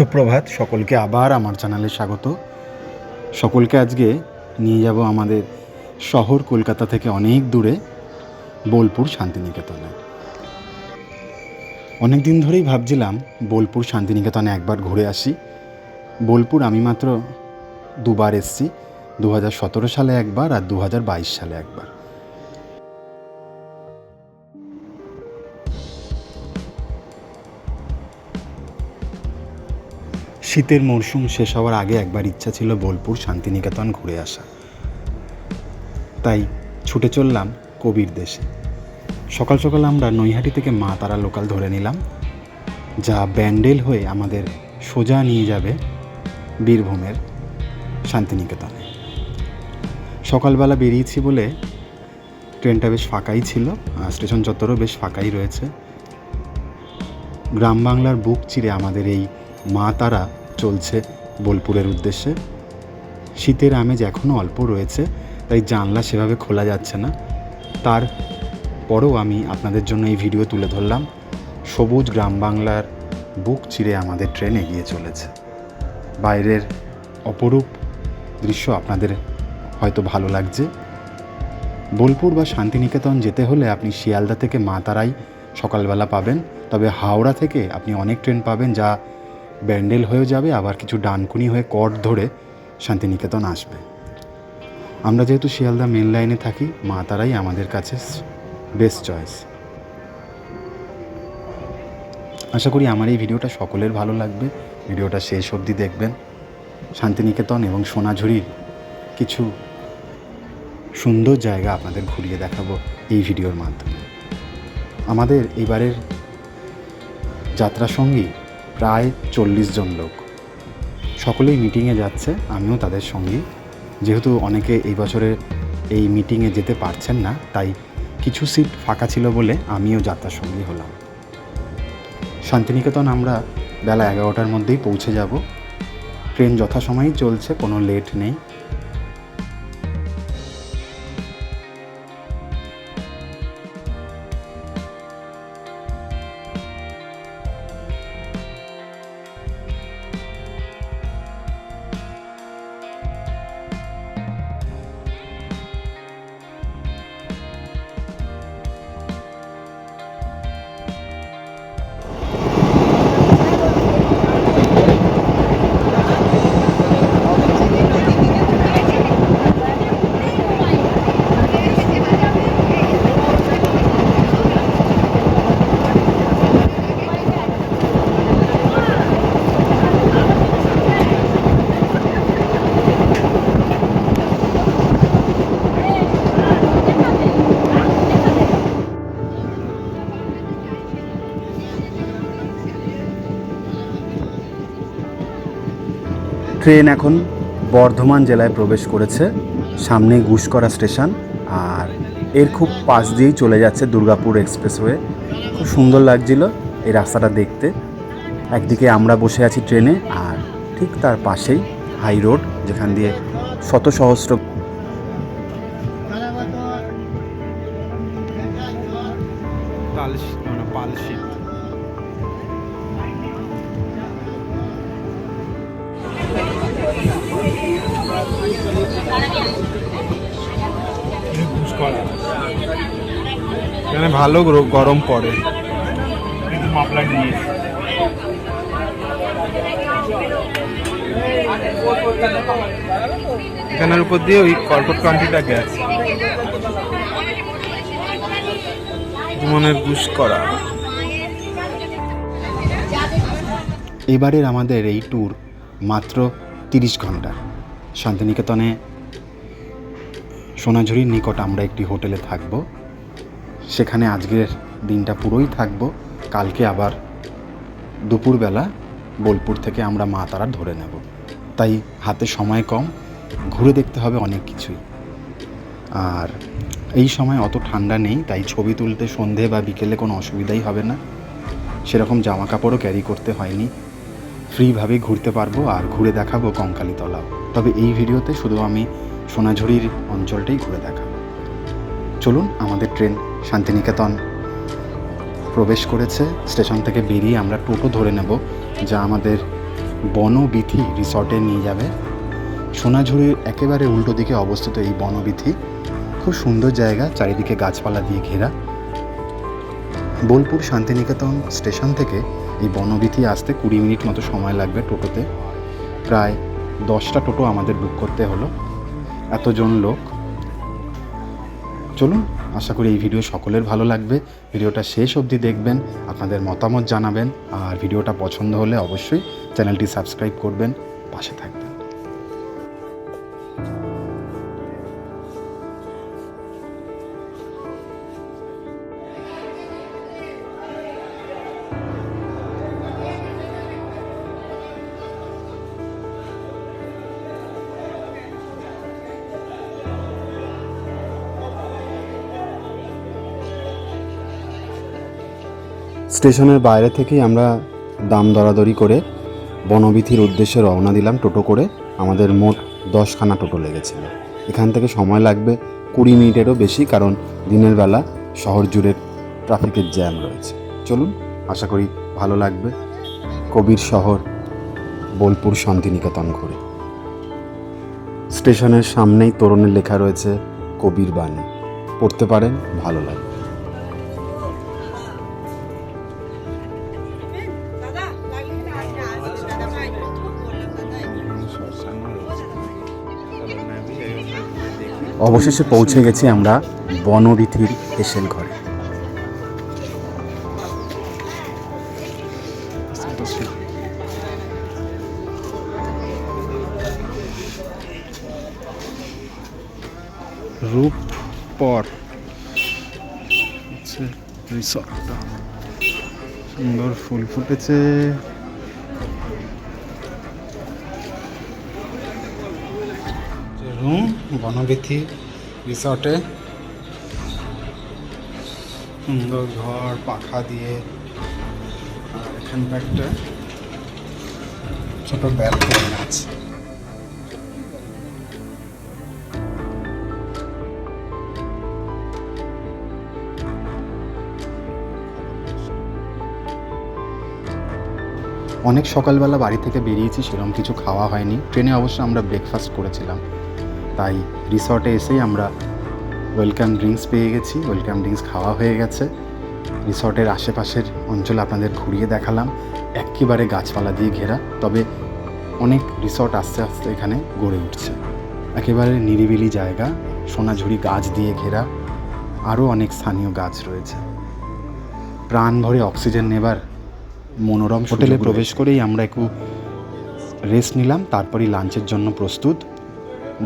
সুপ্রভাত, সকলকে আবার আমার চ্যানেলে স্বাগত। সকলকে আজকে নিয়ে যাব আমাদের শহর কলকাতা থেকে অনেক দূরে বোলপুর শান্তিনিকেতনে। অনেক দিন ধরেই ভাবছিলাম বোলপুর শান্তিনিকেতনে একবার ঘুরে আসি। বোলপুর আমি মাত্র দুবার এসেছি, 2017 সালে একবার আর 2022 সালে একবার। শীতের মরশুম শেষ হওয়ার আগে একবার ইচ্ছা ছিল বোলপুর শান্তিনিকেতন ঘুরে আসা, তাই ছুটে চললাম কবির দেশে। সকাল সকাল আমরা নৈহাটি থেকে মা তারা লোকাল ধরে নিলাম, যা ব্যান্ডেল হয়ে আমাদের সোজা নিয়ে যাবে বীরভূমের শান্তিনিকেতনে। সকালবেলা বেরিয়েছি বলে ট্রেনটা বেশ ফাঁকাই ছিল, স্টেশন চত্বরও বেশ ফাঁকাই রয়েছে। গ্রাম বাংলার বুক চিরে আমাদের এই মা তারা চলছে বোলপুরের উদ্দেশ্যে। শীতের আমেজ এখনও অল্প রয়েছে, তাই জানলা সেভাবে খোলা যাচ্ছে না। তারপরেও আমি আপনাদের জন্য এই ভিডিও তুলে ধরলাম। সবুজ গ্রাম বাংলার বুক চিরে আমাদের ট্রেন এগিয়ে চলেছে। বাইরের অপরূপ দৃশ্য আপনাদের হয়তো ভালো লাগছে। বোলপুর বা শান্তিনিকেতন যেতে হলে আপনি শিয়ালদা থেকে মা তারাই সকালবেলা পাবেন, তবে হাওড়া থেকে আপনি অনেক ট্রেন পাবেন যা ব্যান্ডেল হয়ে যাবে, আবার কিছু ডানকুনি হয়ে কট ধরে শান্তিনিকেতন আসবে। আমরা যেহেতু শিয়ালদা মেন লাইনে থাকি, মা তারাই আমাদের কাছে বেস্ট চয়েস। আশা করি আমার এই ভিডিওটা সকলের ভালো লাগবে। ভিডিওটা শেষ অবধি দেখবেন। শান্তিনিকেতন এবং সোনাঝুরির কিছু সুন্দর জায়গা আপনাদের ঘুরিয়ে দেখাবো এই ভিডিওর মাধ্যমে। আমাদের এবারের যাত্রা সঙ্গী প্রায় 40 জন লোক, সকলেই মিটিংয়ে যাচ্ছে, আমিও তাদের সঙ্গী। যেহেতু অনেকে এই বছরে এই মিটিংয়ে যেতে পারছেন না, তাই কিছু সিট ফাঁকা ছিল বলে আমিও যাত্রা সঙ্গী হলাম। শান্তিনিকেতন আমরা বেলা 11টার মধ্যেই পৌঁছে যাব। ট্রেন যথাসময়েই চলছে, কোনো লেট নেই। ট্রেন এখন বর্ধমান জেলায় প্রবেশ করেছে। সামনে গুসকরা স্টেশন, আর এর খুব পাশ দিয়েই চলে যাচ্ছে দুর্গাপুর এক্সপ্রেসওয়ে। খুব সুন্দর লাগছিল এই রাস্তাটা দেখতে। একদিকে আমরা বসে আছি ট্রেনে, আর ঠিক তার পাশেই হাই রোড, যেখান দিয়ে শত সহস্র এখানে ভালো গরম পড়ে। এখানের উপর দিয়ে ওই কর্কট ক্রান্তিটা গেছে মনের গুস করা। এবারের আমাদের এই ট্যুর মাত্র 30 ঘন্টা। শান্তিনিকেতনে সোনাঝুরির নিকট আমরা একটি হোটেলে থাকব, সেখানে আজকের দিনটা পুরোই থাকব। কালকে আবার দুপুরবেলা বোলপুর থেকে আমরা মা তারা ধরে নেব, তাই হাতে সময় কম, ঘুরে দেখতে হবে অনেক কিছুই। আর এই সময় অত ঠান্ডা নেই, তাই ছবি তুলতে সন্ধে বা বিকেলে কোনো অসুবিধাই হবে না। সেরকম জামা কাপড়ও ক্যারি করতে হয়নি, ফ্রিভাবে ঘুরতে পারবো আর ঘুরে দেখাবো কঙ্কালীতলাও। তবে এই ভিডিওতে শুধু আমি সোনাঝুরির অঞ্চলটাই ঘুরে দেখাবো। চলুন, আমাদের ট্রেন শান্তিনিকেতন প্রবেশ করেছে। স্টেশন থেকে বেরিয়ে আমরা টোটো ধরে নেব, যা আমাদের বনবিথি রিসর্টে নিয়ে যাবে। সোনাঝুরির একেবারে উল্টো দিকে অবস্থিত এই বনবিথি, খুব সুন্দর জায়গা, চারিদিকে গাছপালা দিয়ে ঘেরা। বোলপুর শান্তিনিকেতন স্টেশন থেকে এই বনবিথি আসতে 20 মিনিট মতো সময় লাগবে টোটোতে। প্রায় 10টা টোটো আমাদের বুক করতে হলো, এতজন লোক। চলুন, আশা করি এই ভিডিও সকলের ভালো লাগবে। ভিডিওটা শেষ অবধি দেখবেন, আপনাদের মতামত জানাবেন, আর ভিডিওটা পছন্দ হলে অবশ্যই চ্যানেলটি সাবস্ক্রাইব করবেন, পাশে থাকবেন। স্টেশনের বাইরে থেকেই আমরা দাম দরাদরি করে বনবিথির উদ্দেশ্যে রওনা দিলাম টোটো করে। আমাদের মোট 10খানা টোটো লেগেছিল। এখান থেকে সময় লাগবে 20 মিনিটেরও বেশি, কারণ দিনের বেলা শহর জুড়ে ট্রাফিকের জ্যাম রয়েছে। চলুন, আশা করি ভালো লাগবে কবির শহর বোলপুর শান্তিনিকেতন ঘুরে। স্টেশনের সামনেই তোরণে লেখা রয়েছে কবির বাণী, পড়তে পারেন, ভালো লাগবে। অবশেষে পৌঁছে গেছি আমরা বনবিথির হেসেল ঘরে। রূপপর রিসর্টটা, সুন্দর ফুল ফুটেছে। রুম বনবিথি রিসর্টে, সুন্দর ঘর, পাখা দিয়ে, আর এখানটা একটা ছোট ব্যালকনি আছে। অনেক সকালবেলা বাড়ি থেকে বেরিয়েছি, সেরকম কিছু খাওয়া হয়নি। ট্রেনে অবশ্য আমরা ব্রেকফাস্ট করেছিলাম, তাই রিসর্টে এসেই আমরা ওয়েলকাম ড্রিঙ্কস পেয়ে গেছি। ওয়েলকাম ড্রিঙ্কস খাওয়া হয়ে গেছে। রিসর্টের আশেপাশের অঞ্চল আপনাদের ঘুরিয়ে দেখালাম, একেবারে গাছপালা দিয়ে ঘেরা। তবে অনেক রিসর্ট আস্তে আস্তে এখানে গড়ে উঠছে। একেবারে নিরিবিলি জায়গা, সোনাঝুরি গাছ দিয়ে ঘেরা, আরও অনেক স্থানীয় গাছ রয়েছে। প্রাণ ভরে অক্সিজেন নেবার মনোরম। হোটেলে প্রবেশ করেই আমরা একটু রেস্ট নিলাম, তারপরই লাঞ্চের জন্য প্রস্তুত।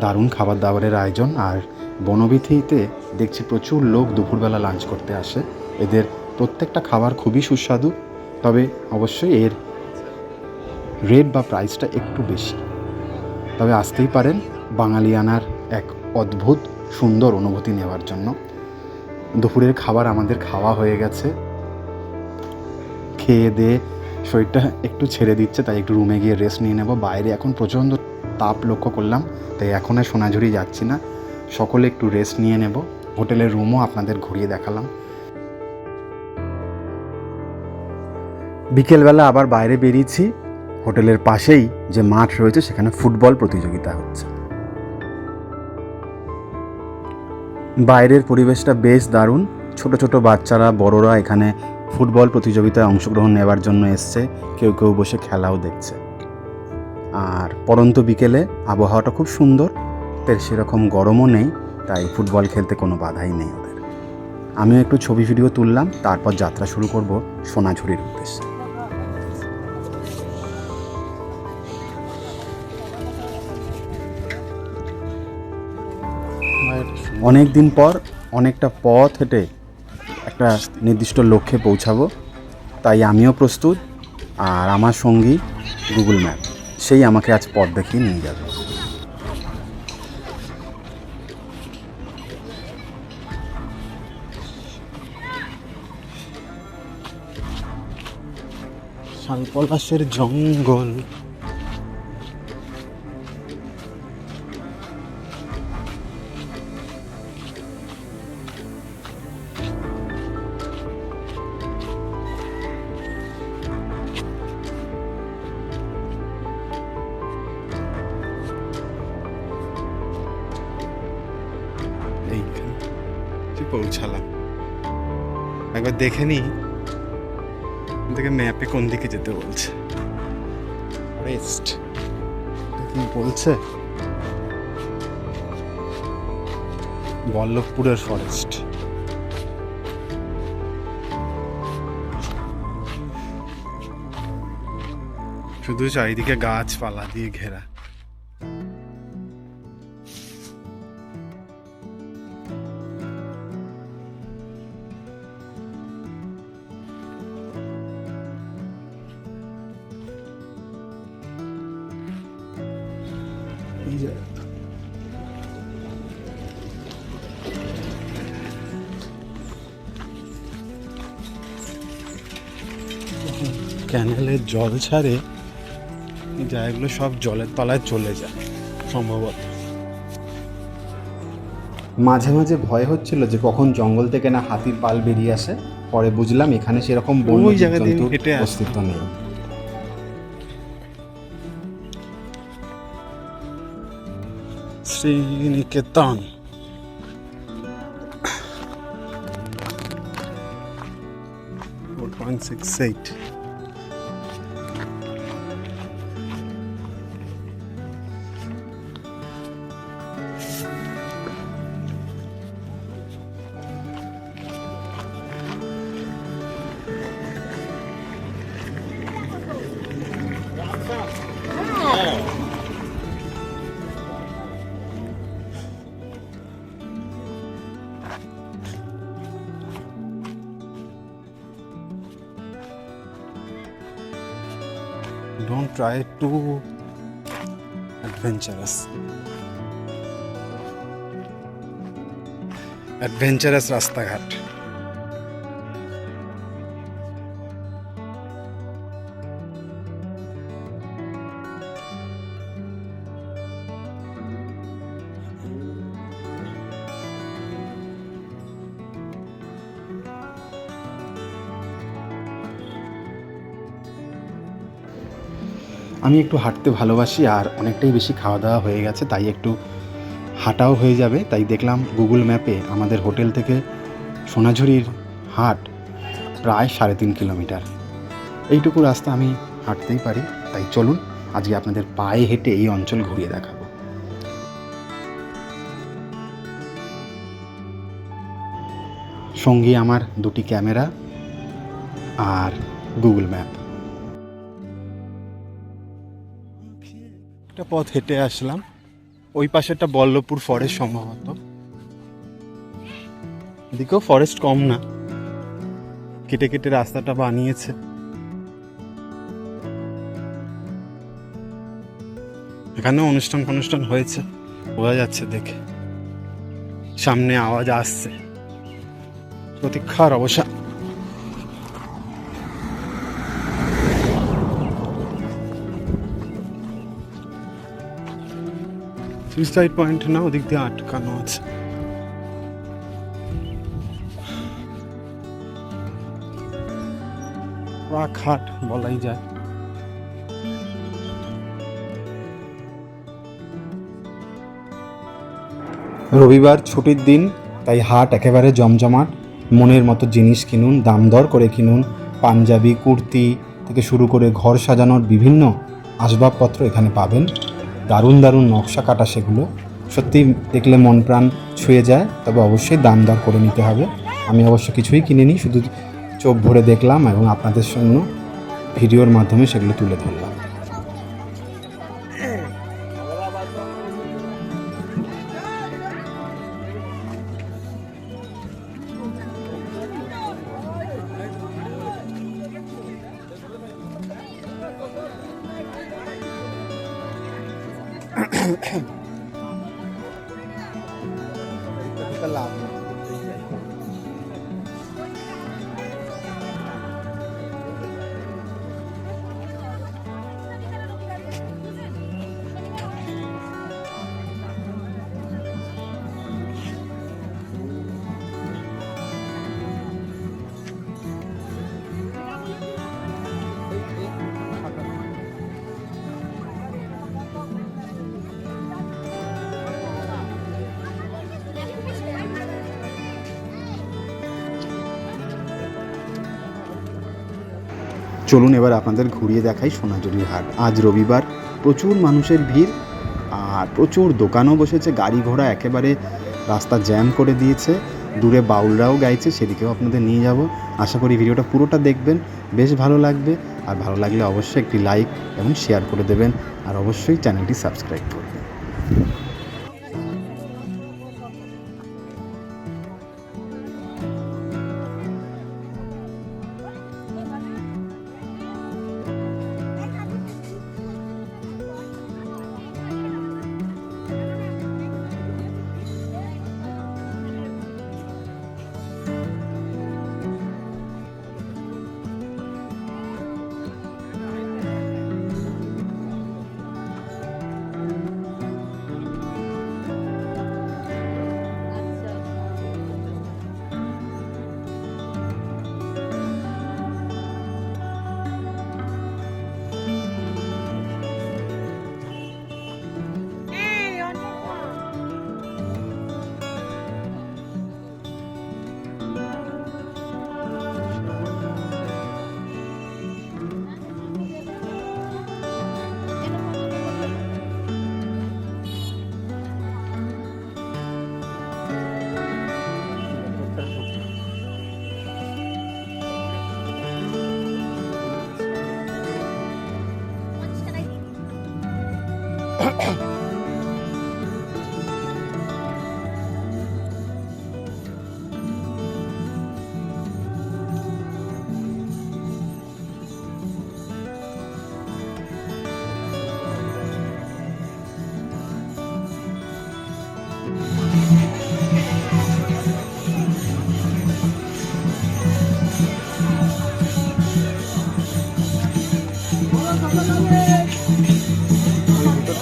দারুণ খাবার দাবারের আয়োজন। আর বনবিথিতে দেখছি প্রচুর লোক দুপুরবেলা লাঞ্চ করতে আসে। এদের প্রত্যেকটা খাবার খুবই সুস্বাদু, তবে অবশ্যই এর রেট বা প্রাইসটা একটু বেশি। তবে আসতেই পারেন বাঙালিয়ানার এক অদ্ভুত সুন্দর অনুভূতি নেওয়ার জন্য। দুপুরের খাবার আমাদের খাওয়া হয়ে গেছে। খেয়ে দিয়ে শরীরটা একটু ছেড়ে দিচ্ছে, তাই একটু রুমে গিয়ে রেস্ট নিয়ে নেব। বাইরে এখন প্রচণ্ড তাপ লক্ষ্য করলাম, তাই এখন আর সোনাঝুরি যাচ্ছি না, সকলে একটু রেস্ট নিয়ে নেব। হোটেলের রুমও আপনাদের ঘুরিয়ে দেখালাম। বিকেলবেলা আবার বাইরে বেরিয়েছি। হোটেলের পাশেই যে মাঠ রয়েছে সেখানে ফুটবল প্রতিযোগিতা হচ্ছে। বাইরের পরিবেশটা বেশ দারুণ। ছোট ছোট বাচ্চারা, বড়রা এখানে ফুটবল প্রতিযোগিতায় অংশগ্রহণ নেওয়ার জন্য এসছে। কেউ কেউ বসে খেলাও দেখছে। আর পরন্ত বিকেলে আবহাওয়াটা খুব সুন্দর, সেরকম গরমও নেই, তাই ফুটবল খেলতে কোনো বাধাই নেই ওদের। আমিও একটু ছবি ভিডিও তুললাম, তারপর যাত্রা শুরু করব সোনাঝুরির উদ্দেশ্যে। অনেক দিন পর অনেকটা পথ হেঁটে একটা নির্দিষ্ট লক্ষ্যে পৌঁছাবো, তাই আমিও প্রস্তুত। আর আমার সঙ্গী গুগল ম্যাপ, সেই আমাকে আজ পথ দেখিয়ে নিয়ে যাবে। শালপলাশের জঙ্গল, পৌঁছালাম। একবার দেখে নিই দেখে ম্যাপে কোন দিকে যেতে বলছে। রেস্ট কি বলছে? বল্লভপুরের ফরেস্ট। শুধু চারিদিকে গাছপালা দিয়ে ঘেরা। ক্যানেলের জল ছাড়ে এই জায়গাগুলো সব জলের তলায় চলে যায় সম্ভবত। মাঝে মাঝে ভয় হচ্ছিল যে কখন জঙ্গল থেকে না হাতির পাল বেরিয়ে আসে, পরে বুঝলাম এখানে সেরকম বন্য জীবজন্তুর অস্তিত্ব নেই। Sriniketan .68 Don't try too adventurous. Adventurous রাস্তাঘাট। আমি একটু হাঁটতে ভালোবাসি আর অনেকটাই বেশি খাওয়া দাওয়া হয়ে গেছে, তাই একটু হাঁটাও হয়ে যাবে। তাই দেখলাম গুগল ম্যাপে আমাদের হোটেল থেকে সোনাঝুরির হাট প্রায় 3.5 কিলোমিটার। এইটুকু রাস্তা আমি হাঁটতেই পারি, তাই চলুন আজকে আপনাদের পায়ে হেঁটে এই অঞ্চল ঘুরিয়ে দেখাবো। সঙ্গে আমার 2টি ক্যামেরা আর গুগল ম্যাপ। একটা পথ হেঁটে আসলাম, ওই পাশে একটা বল্লভপুর ফরেস্ট সম্ভবত। এদিকেও ফরেস্ট কম না, কেটে কেটে রাস্তাটা বানিয়েছে। এখানে অনুষ্ঠান হয়েছে, বোঝা যাচ্ছে দেখে। সামনে আওয়াজ আসছে, প্রতীক্ষার অবসান। সুইসাইড পয়েন্ট না, ওদিক দিয়ে আটকানো আছে। ঘাট বলাই যায়। রবিবার ছুটির দিন, তাই হাট একেবারে জমজমাট। মনের মতো জিনিস কিনুন, দাম দর করে কিনুন। পাঞ্জাবি, কুর্তি থেকে শুরু করে ঘর সাজানোর বিভিন্ন আসবাবপত্র এখানে পাবেন। দারুণ দারুণ নকশা কাটা সেগুলো, সত্যি দেখলে মন প্রাণ ছুঁয়ে যায়। তবে অবশ্যই দাম দর করে নিতে হবে। আমি অবশ্য কিছুই কিনিনি, শুধু চোখ ভরে দেখলাম এবং আপনাদের জন্য ভিডিওর মাধ্যমে সেগুলো তুলে ধরলাম। চলুন এবার আপনাদের ঘুরিয়ে দেখাই সোনাঝুরির হাট। আজ রবিবার, প্রচুর মানুষের ভিড় আর প্রচুর দোকানও বসেছে, গাড়ি ঘোড়া একেবারে রাস্তা জ্যাম করে দিয়েছে। দূরে বাউলরাও গাইছে, সেদিকেও আপনাদের নিয়ে যাব। আশা করি ভিডিওটা পুরোটা দেখবেন, বেশ ভালো লাগবে। আর ভালো লাগলে অবশ্যই একটি লাইক এবং শেয়ার করে দেবেন, আর অবশ্যই চ্যানেলটি সাবস্ক্রাইব করবেন।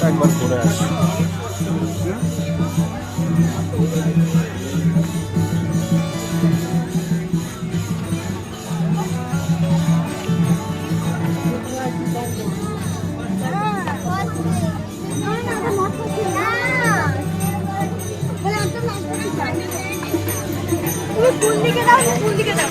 একবার ঘুরে আসি। ফুল দিকে দাও, ফুল দিকে দাও।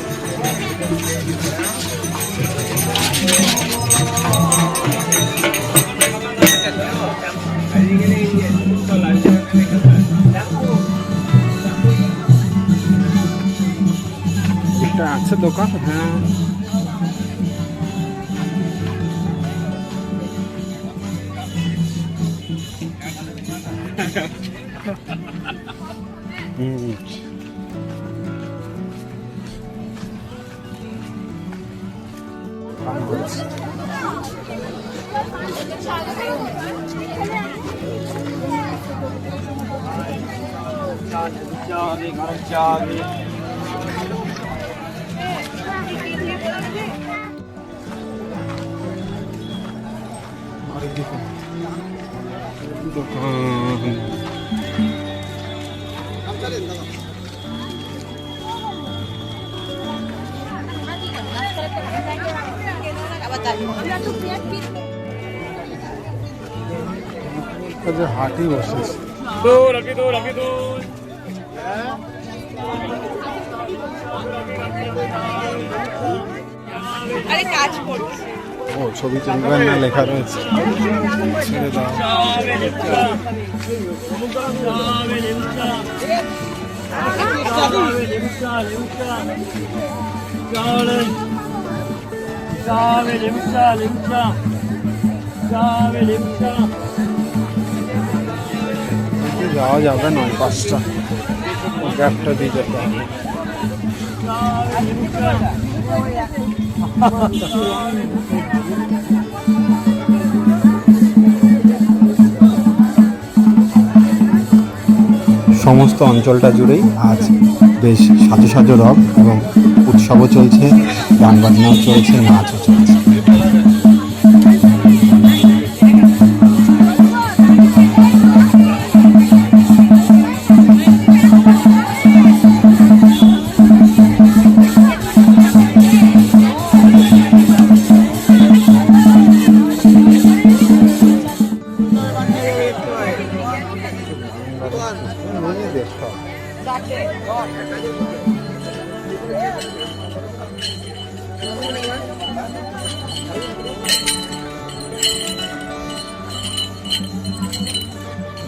একটা আছে দোকান, হ্যাঁ। হাটই বসেছে। আরে কাজ করছি। ও ছবি তুলবেন না, লেখা রয়েছে। ছেড়ে দাও। যাওয়া যাবে নয়, 5টা গ্যাপটা দিয়ে যেতে হবে। সমস্ত অঞ্চলটা জুড়েই আজ বেশ সাজো সাজো রব এবং উৎসবও চলছে, গান বাজনাও চলছে, নাচও চলছে।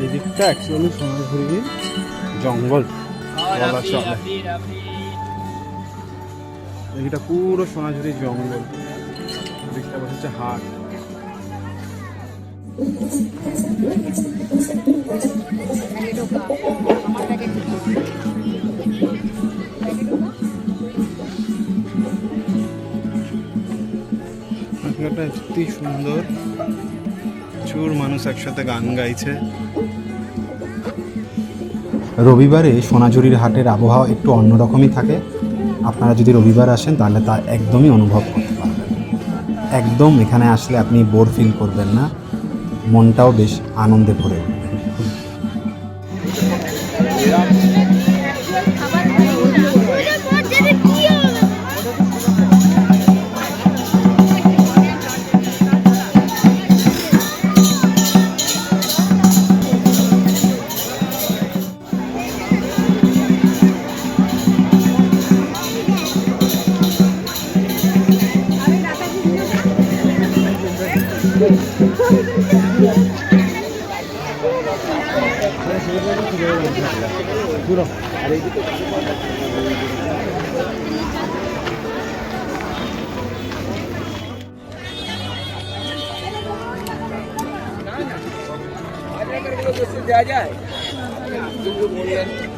এদিকটা অ্যাকচুয়ালি সোনাঝুরি জঙ্গল বলা চলে। এদিকটা পুরো সোনাঝুরি জঙ্গল, এদিকটা বসেছে হাট। জায়গাটা সত্যি সুন্দর, প্রচুর মানুষ একসাথে গান গাইছে। রবিবারে সোনাঝুরির হাটের আবহাওয়া একটু অন্যরকমই থাকে। আপনারা যদি রবিবার আসেন তাহলে তা একদমই অনুভব করতে পারবেন। একদম এখানে আসলে আপনি বোর ফিল করবেন না, মনটাও বেশ আনন্দে ভরে উঠবে।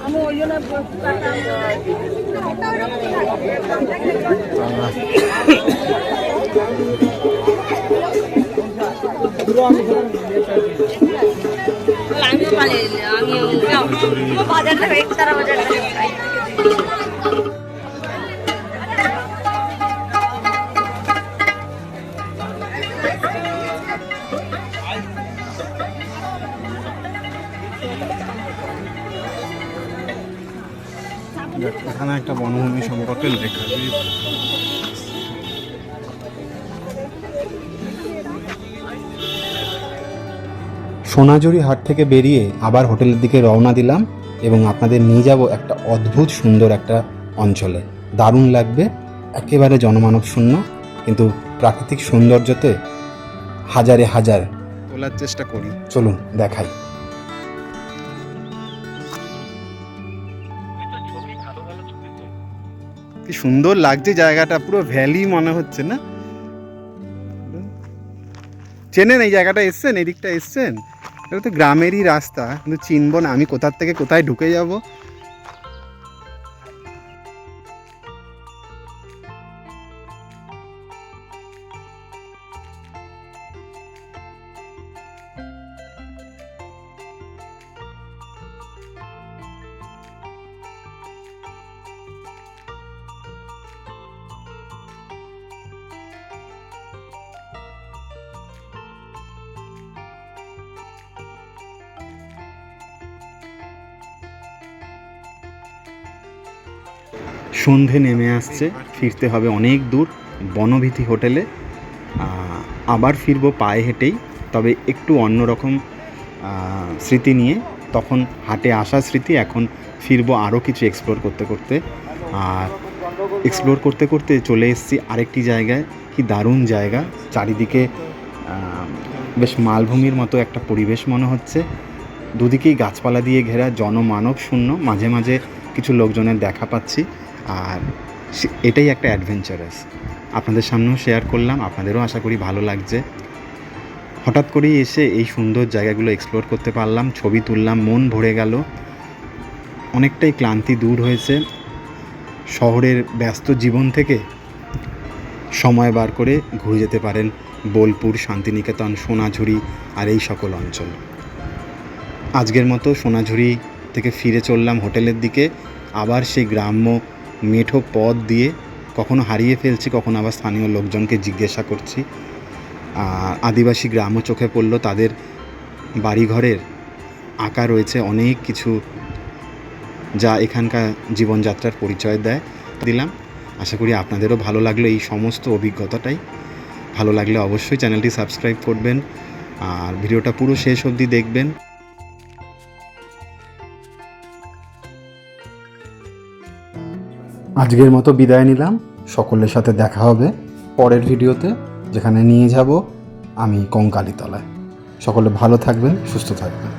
আমি ওই জন্য আমিও পালিয়ে আমিও বাজারটা একতারা বাজারটা এখানে একটা বনভূমি সম্পর্কে লেখা। সোনাঝুরি হাট থেকে বেরিয়ে আবার হোটেলের দিকে রওনা দিলাম এবং আপনাদের নিয়ে যাব একটা অদ্ভুত সুন্দর একটা অঞ্চলে। দারুণ লাগবে, একেবারে জনমানব শূন্য, কিন্তু প্রাকৃতিক সৌন্দর্যতে হাজারে হাজার। তোলার চেষ্টা করি, চলুন দেখাই। কি সুন্দর লাগছে জায়গাটা, পুরো ভ্যালি মনে হচ্ছে না? চেনেন এই জায়গাটা? এসছেন এই দিকটা? এসছেন? এটা তো গ্রামেরই রাস্তা, কিন্তু চিনবো না আমি কোথার থেকে কোথায় ঢুকে যাব। সন্ধে নেমে আসছে, ফিরতে হবে অনেক দূর বনভীতি হোটেলে। আবার ফিরবো পায়ে হেঁটেই, তবে একটু অন্যরকম স্মৃতি নিয়ে। তখন হাটে আসা স্মৃতি, এখন ফিরবো আরও কিছু এক্সপ্লোর করতে করতে। আর এক্সপ্লোর করতে করতে চলে এসেছি আরেকটি জায়গায়। কি দারুণ জায়গা, চারিদিকে বেশ মালভূমির মতো একটা পরিবেশ মনে হচ্ছে। দুদিকেই গাছপালা দিয়ে ঘেরা, জনমানব শূন্য, মাঝে মাঝে কিছু লোকজনের দেখা পাচ্ছি। আর এটাই একটা অ্যাডভেঞ্চারাস। আপনাদের সামনেও শেয়ার করলাম, আপনাদেরও আশা করি ভালো লাগছে। হঠাৎ করেই এসে এই সুন্দর জায়গাগুলো এক্সপ্লোর করতে পারলাম, ছবি তুললাম, মন ভরে গেল, অনেকটাই ক্লান্তি দূর হয়েছে। শহরের ব্যস্ত জীবন থেকে সময় বার করে ঘুরে যেতে পারেন বোলপুর, শান্তিনিকেতন, সোনাঝুরি আর এই সকল অঞ্চল। আজকের মতো সোনাঝুরি থেকে ফিরে চললাম হোটেলের দিকে। আবার সেই গ্রাম্য মেঠো পথ দিয়ে কখনো হারিয়ে ফেলছি, কখনো আবার স্থানীয় লোকজনকে জিজ্ঞাসা করছি। আদিবাসী গ্রামও চোখে পড়লো, তাদের বাড়িঘরের আঁকা রয়েছে অনেক কিছু, যা এখানকার জীবনযাত্রার পরিচয় দিলাম। আশা করি আপনাদেরও ভালো লাগলো এই সমস্ত অভিজ্ঞতাটাই। ভালো লাগলে অবশ্যই চ্যানেলটি সাবস্ক্রাইব করবেন আর ভিডিওটা পুরো শেষ অবধি দেখবেন। আজকের মতো বিদায় নিলাম, সকলের সাথে দেখা হবে পরের ভিডিওতে, যেখানে নিয়ে যাব আমি কঙ্কালীতলায়। সকলে ভালো থাকবেন, সুস্থ থাকবেন।